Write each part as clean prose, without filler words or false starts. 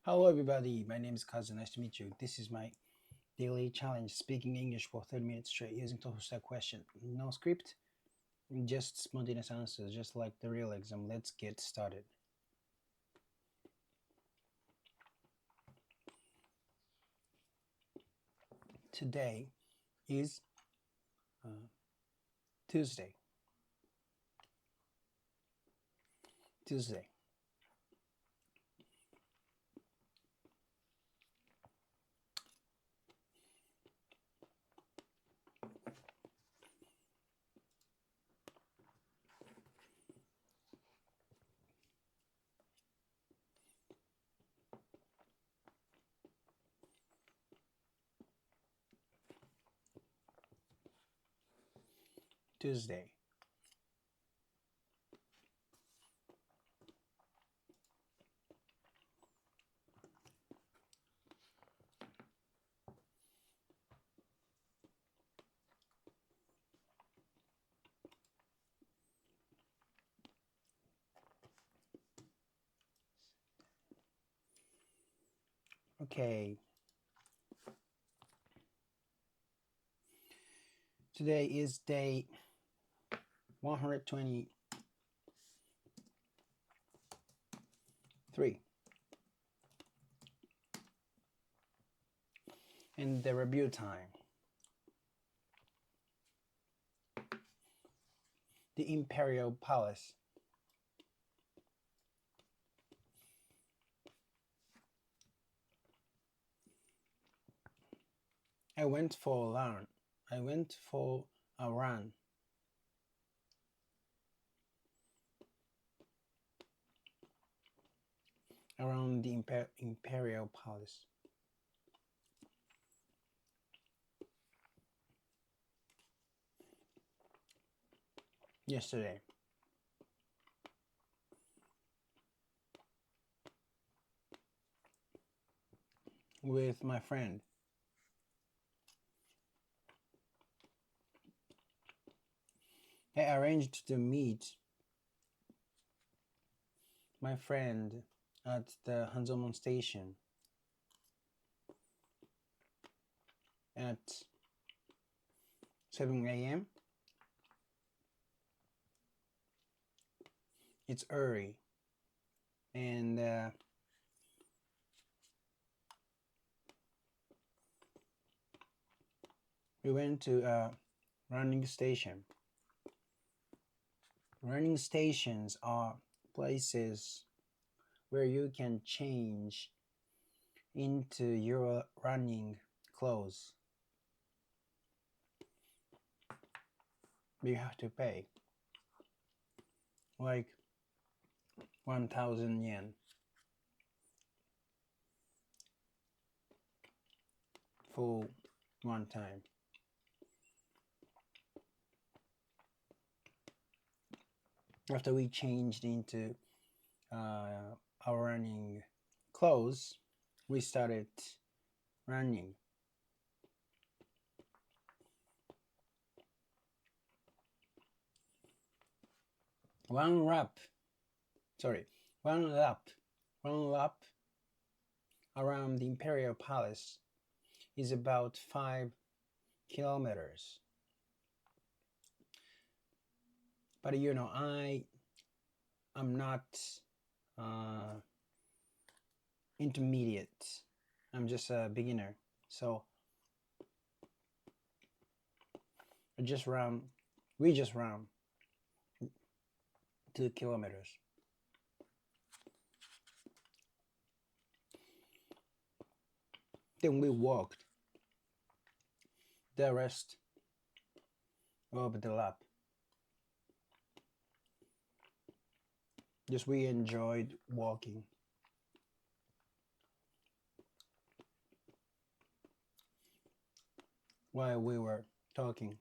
Hello, everybody. My name is Kazu. Nice to meet you. This is my daily challenge speaking English for 30 minutes straight using total stack question. No script, just spontaneous answers, just like the real exam. Let's get started. Today is uh, Tuesday. Tuesday. Tuesday. Okay. Today is day 123. And the review time. The Imperial Palace. I went for a run. I went for a run. Around the Imperial Palace. Yesterday. With my friend. I arranged to meet my friend at the Hanzomon station at 7 a.m. It's early, and we went to a running station. Running stations are places where you can change into your running clothes. But you have to pay like 1,000 yen for one time. After we changed into our running clothes, we started running. One lap around the Imperial Palace is about 5 kilometers. But you know, I'm not intermediate. I'm just a beginner. So we just ran 2 kilometers. Then we walked the rest of the lap. Just we enjoyed walking. While we were talking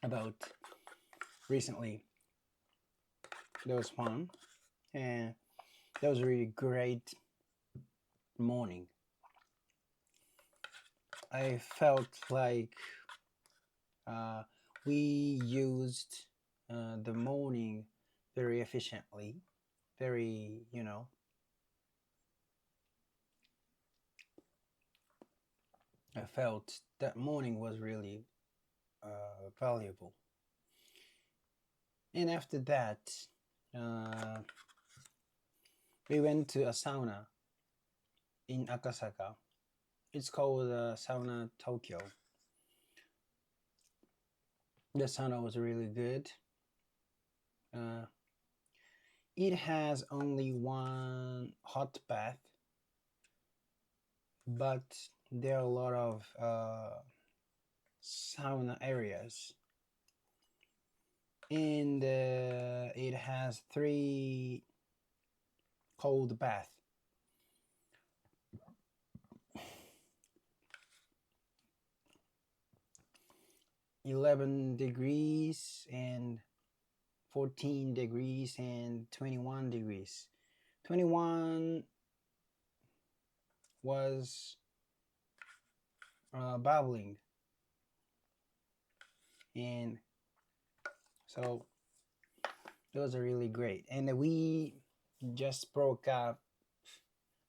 about recently, that was fun, and that was a really great morning. I felt like we used the morning very efficiently, very, I felt that morning was really valuable. And after that, uh, we went to a sauna in Akasaka. It's called Sauna Tokyo. The sauna was really good. Uh, it has only one hot bath, but there are a lot of sauna areas, and it has three cold bath. 11 degrees and 14 degrees and 21 degrees. 21 was bubbling, and so those are really great. And we just broke up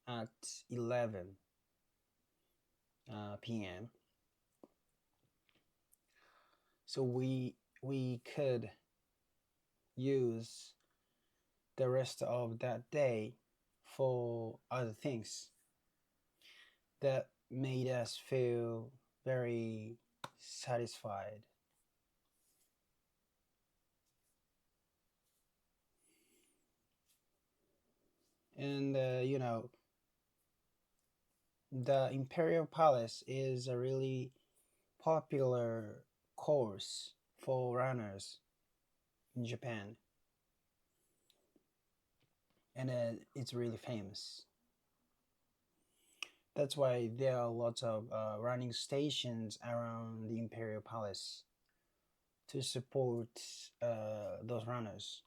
at 11 p.m. So we could use the rest of that day for other things that made us feel very satisfied. And the Imperial Palace is a really popular course for runners in Japan, and it's really famous. That's why there are lots of running stations around the Imperial Palace to support those runners.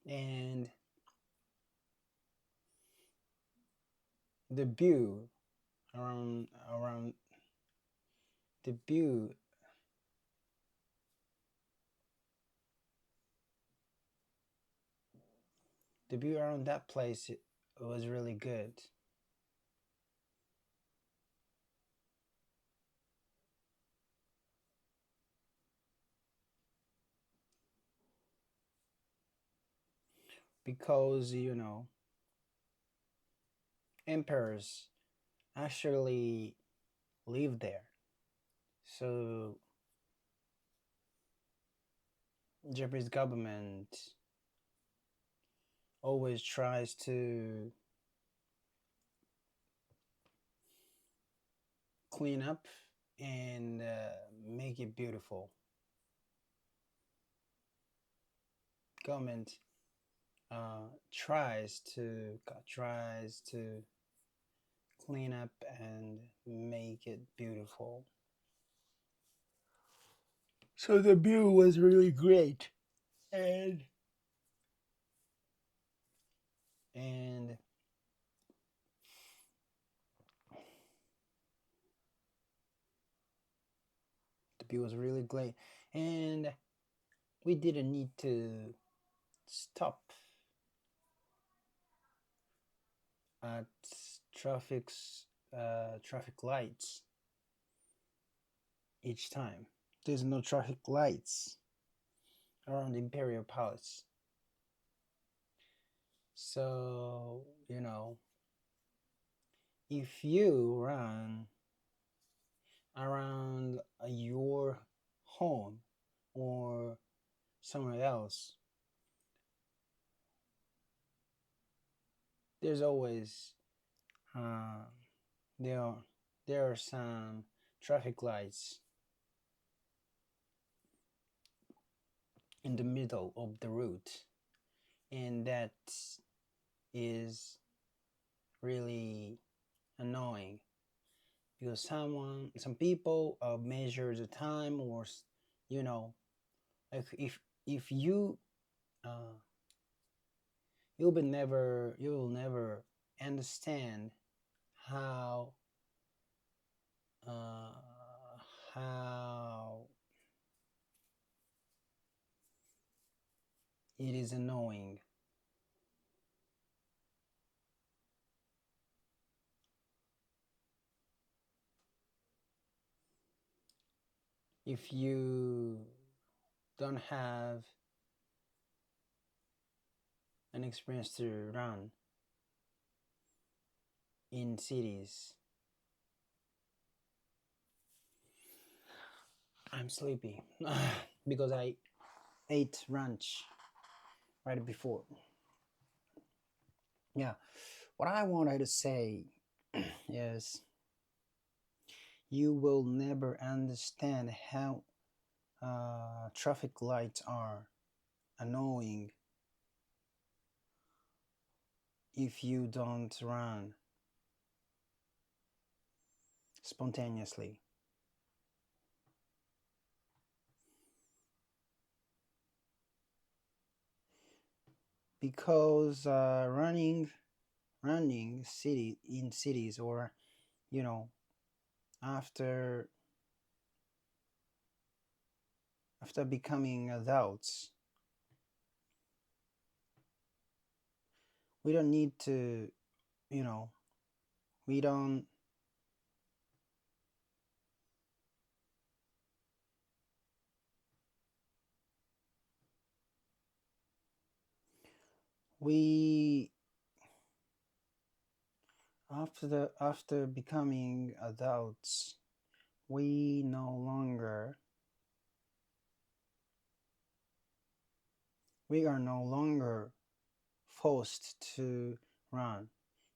And the view around the view the view around that place was really good. Because emperors actually live there, so Japanese government always tries to clean up and make it beautiful. Government tries to clean up and make it beautiful. So the view was really great, and and the view was really great, and we didn't need to stop at traffic lights each time. There's no traffic lights around the Imperial Palace. So, if you run around your home or somewhere else, there's always uh, there are, there are some traffic lights in the middle of the route, and that is really annoying because some people measure the time, or you know if you uh, you will never understand how uh, how it is annoying if you don't have an experience to run in cities, I'm sleepy because I ate lunch right before. Yeah, what I wanted to say is you will never understand how traffic lights are annoying if you don't run spontaneously. Because running city in cities, or you know, after after becoming adults, we don't need to, you know, we don't we after becoming adults, we no longer we are no longer forced to run.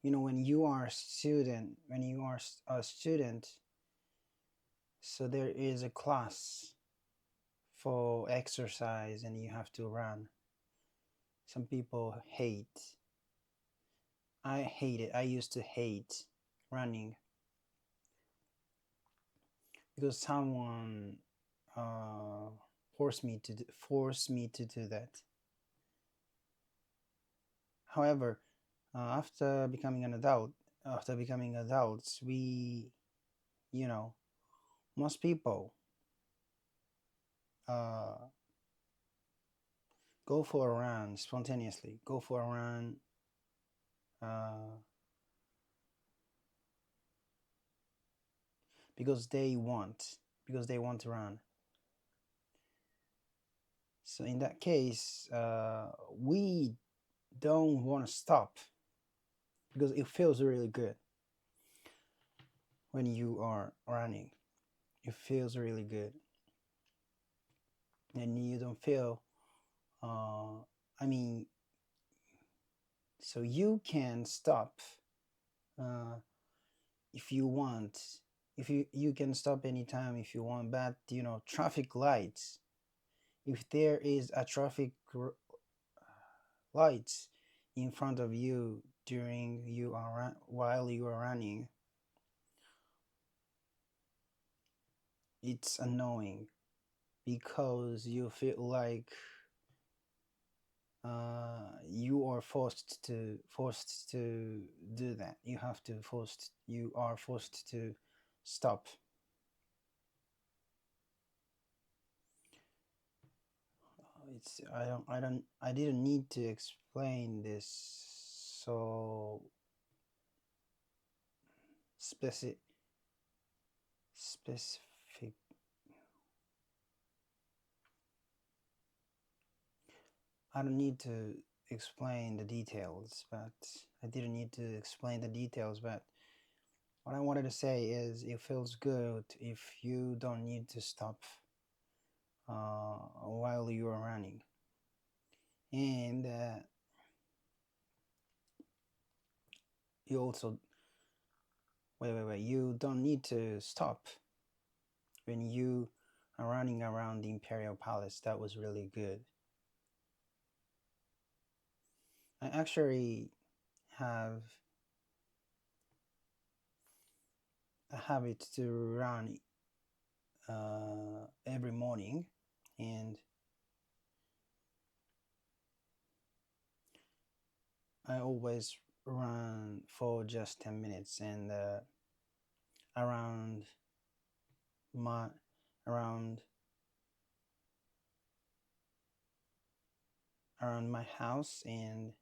You know, when you are a student, a student, so there is a class for exercise and you have to run. Some people hate. I hate it. I used to hate running because someone uh, forced me to do that. However, after becoming an adult, after becoming adults, we, you know, most people uh, go for a run spontaneously. Go for a run uh, because they want, because they want to run. So in that case, we don't want to stop because it feels really good when you are running. It feels really good, and you don't feel. I mean, so you can stop uh, if you want. If you can stop anytime if you want, but you know, traffic lights. If there is a lights in front of you during you are while you are running, it's annoying because you feel like you are forced to do that. You are forced to stop. It's I didn't need to explain this so specific specific. I don't need to explain the details, but I didn't need to explain the details, but what I wanted to say is it feels good if you don't need to stop while you are running. And you also, wait, you don't need to stop when you are running around the Imperial Palace. That was really good. I actually have a habit to run every morning, and I always run for just 10 minutes, and around my around around my house. And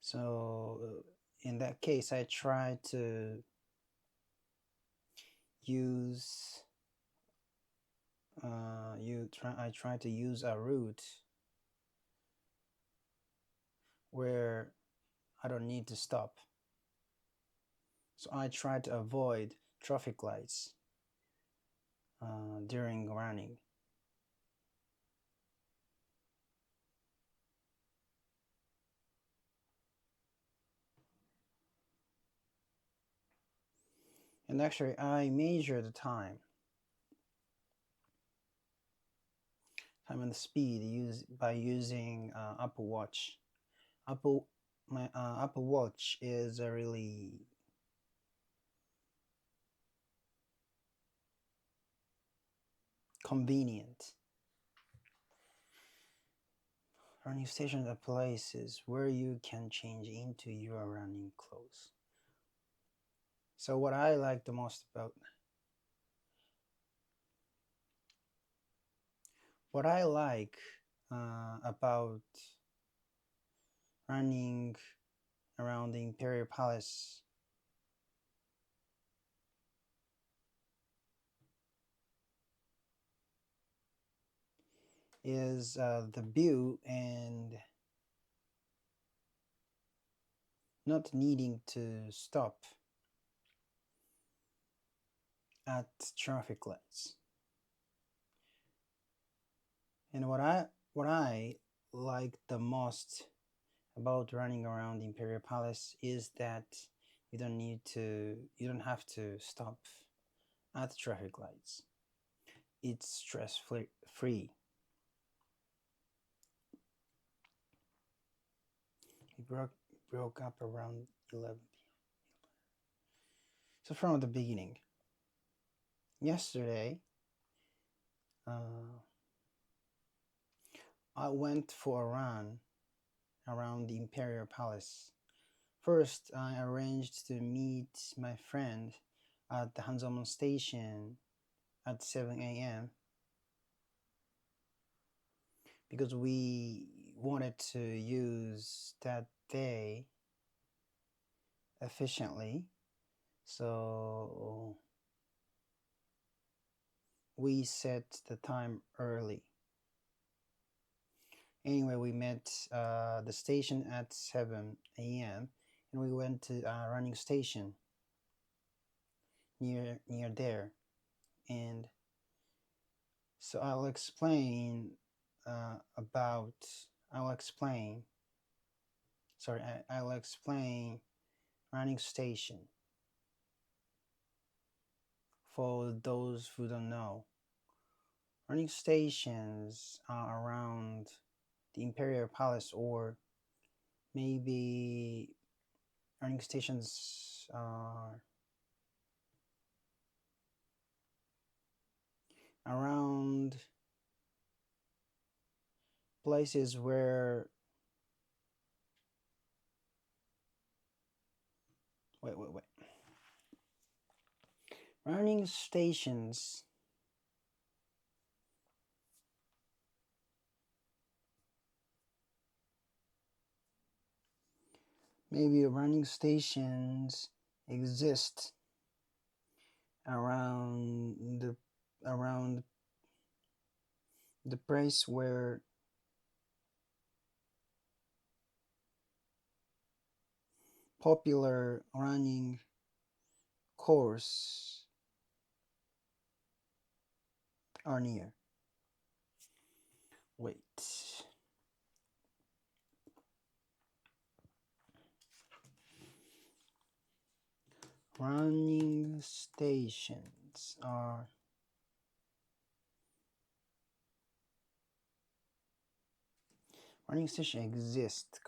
so in that case I try to use I try to use a route where I don't need to stop. So I try to avoid traffic lights during running. And actually, I measure the time and the speed by using Apple Watch. My Apple Watch is a really convenient running stations are places where you can change into your running clothes. So what I like the most about what I like about running around the Imperial Palace is the view and not needing to stop at traffic lights. And what I like the most about running around the Imperial Palace is that you don't have to stop at traffic lights. It's stress free. It broke up around 11 p.m. So from the beginning, yesterday, I went for a run around the Imperial Palace. First, I arranged to meet my friend at the Hanzomon station at 7 a.m. because we wanted to use that day efficiently. So we set the time early. Anyway, we met the station at 7 a.m. and we went to a running station near there. And so I'll explain I'll explain running station for those who don't know. Running stations are around the Imperial Palace, or maybe running stations are around places where wait running stations maybe running stations exist around the place where popular running course are near. Wait. Running stations are running station exist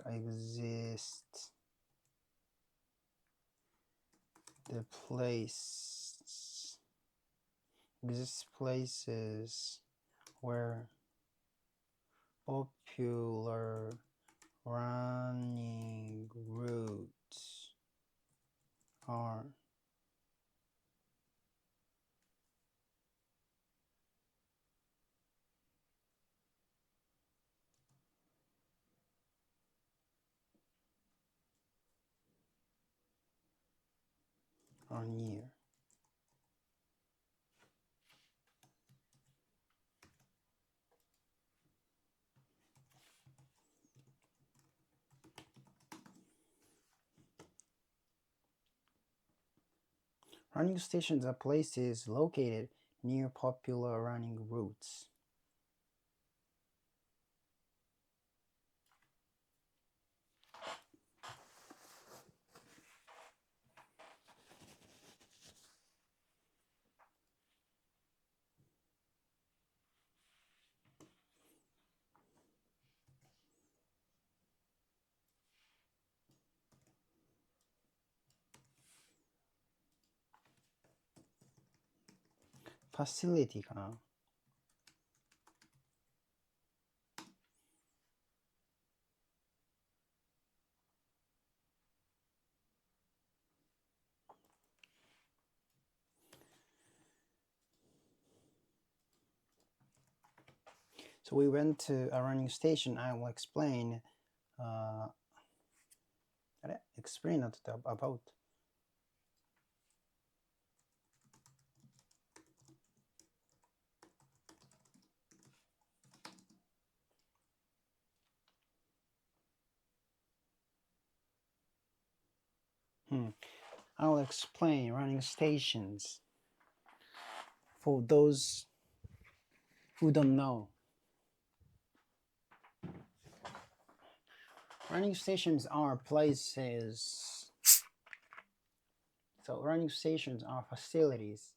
the place exists places where popular running routes are near. Running stations are places located near popular running routes. Facility かな。So we went to a running station. I will explain. Explain about. I'll explain running stations for those who don't know. Running stations are places. So running stations are facilities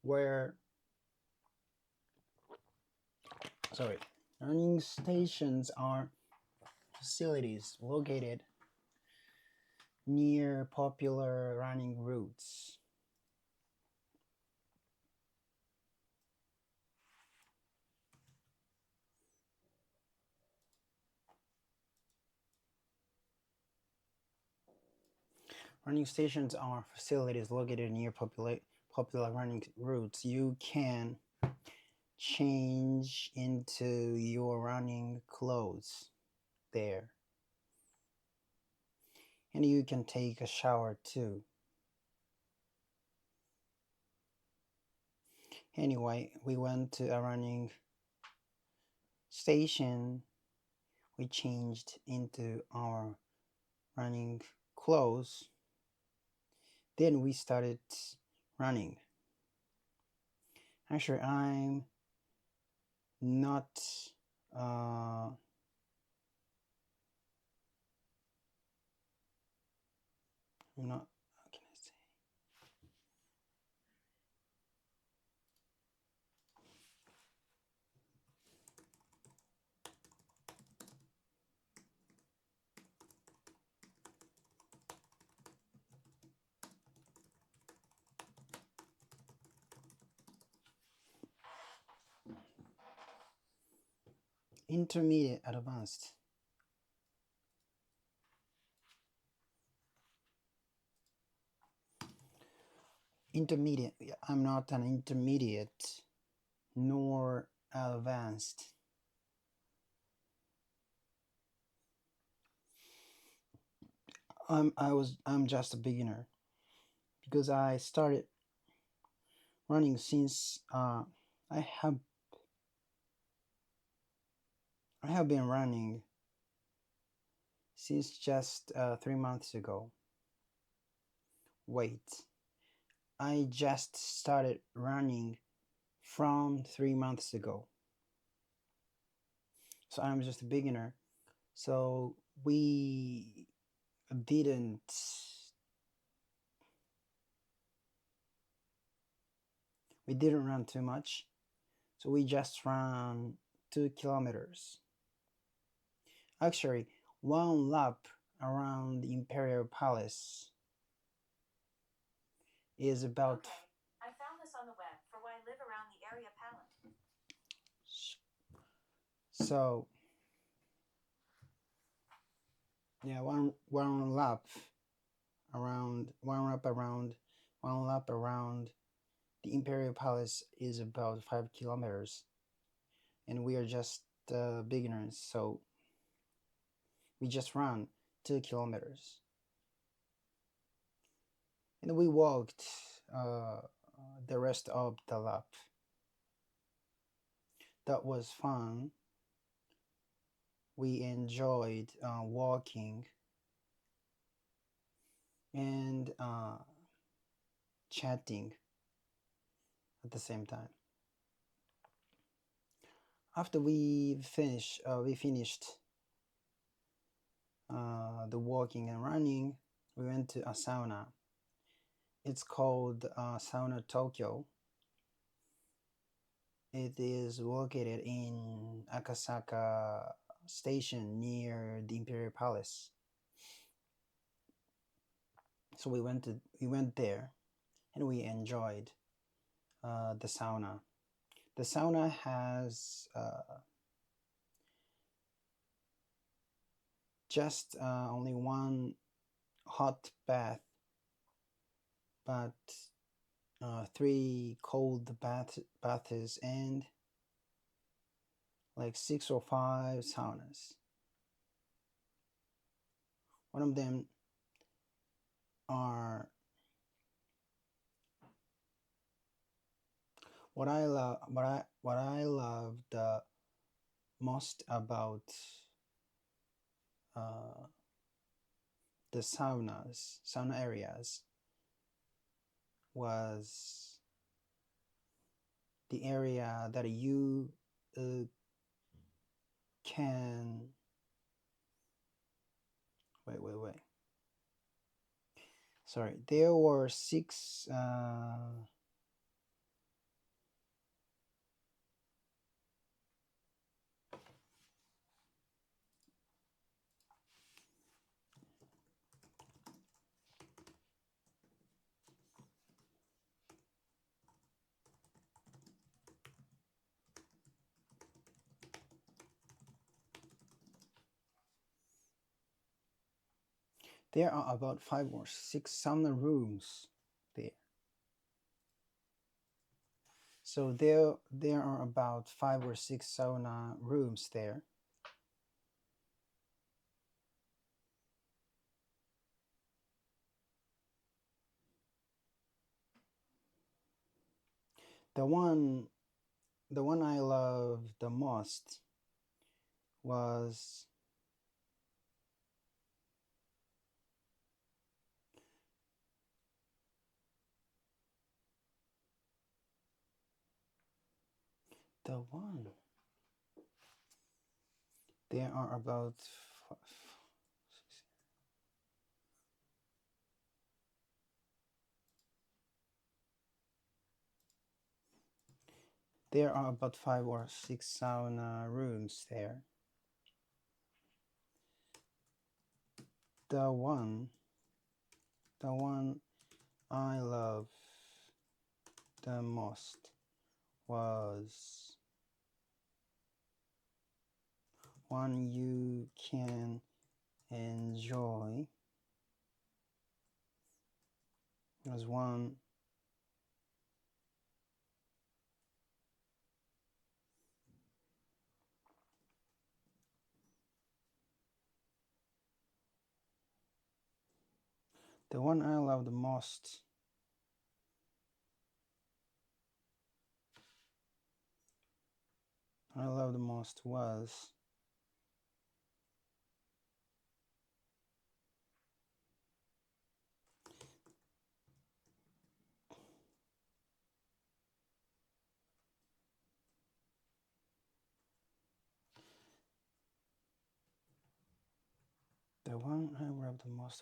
where, running stations are facilities located near popular running routes. Running stations are facilities located near popular running routes. You can change into your running clothes there. And you can take a shower too. Anyway, we went to a running station. We changed into our running clothes. Then we started running. Actually, I'm not how can I say? Intermediate, advanced. Intermediate. I'm not an intermediate nor advanced. I'm just a beginner because I started running since I have been running since just 3 months ago. Wait, I just started running from 3 months ago. So I'm just a beginner. So we didn't run too much. So we just ran 2 kilometers. Actually, one lap around the Imperial Palace is about. Okay. I found this on the web for why live around the area palace. So yeah, one lap around the Imperial Palace is about 5 kilometers, and we are just beginners, so we just ran 2 kilometers, and we walked the rest of the lap. That was fun. We enjoyed walking, and chatting at the same time. After we finished the walking and running, we went to a sauna. It's called Sauna Tokyo. It is located in Akasaka Station near the Imperial Palace. So we went there, and we enjoyed the sauna. The sauna has just only one hot bath, but 3 cold baths and like 6 or 5 saunas. One of them are what I love the most about the sauna areas was the area that you can wait. Sorry, there were 6 there are about 5 or 6 sauna rooms there. So there are about 5 or 6 sauna rooms there. The one I loved the most was the one. There are about there are about 5 or 6 sauna rooms there. The one I love the most was one you can enjoy. There's one the one I love the most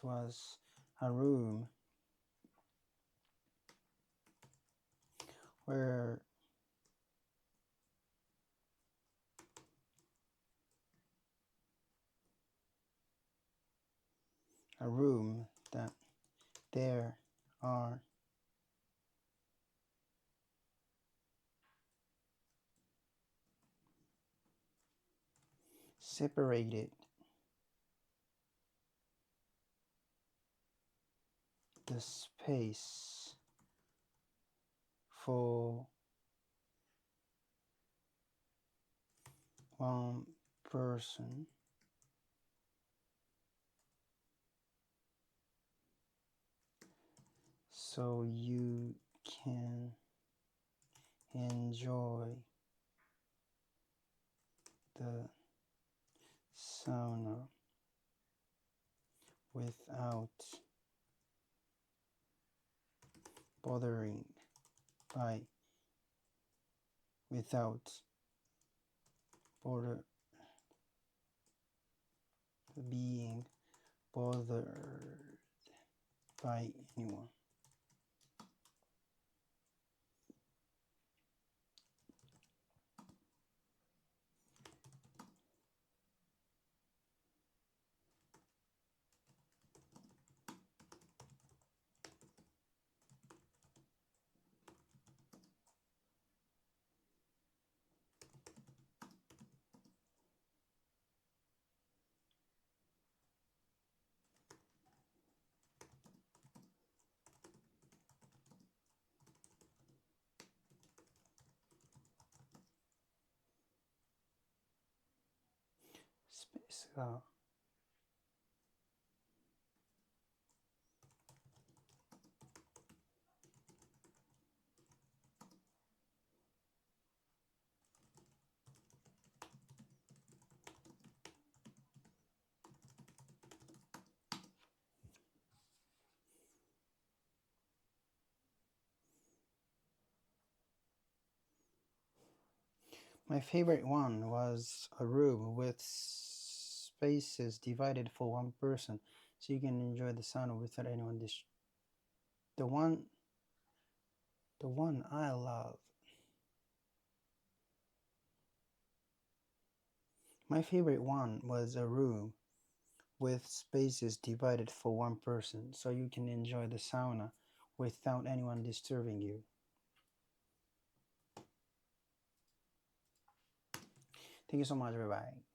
was a room where a room that there are separated the space for one person so you can enjoy the sauna without bothering by without bother being bothered by anyone. 스페이스가 My favorite one was a room with spaces divided for one person, so you can enjoy the sound without anyone the one I love. My favorite one was a room with spaces divided for one person, so you can enjoy the sauna without anyone disturbing you. Thank you so much. Bye bye.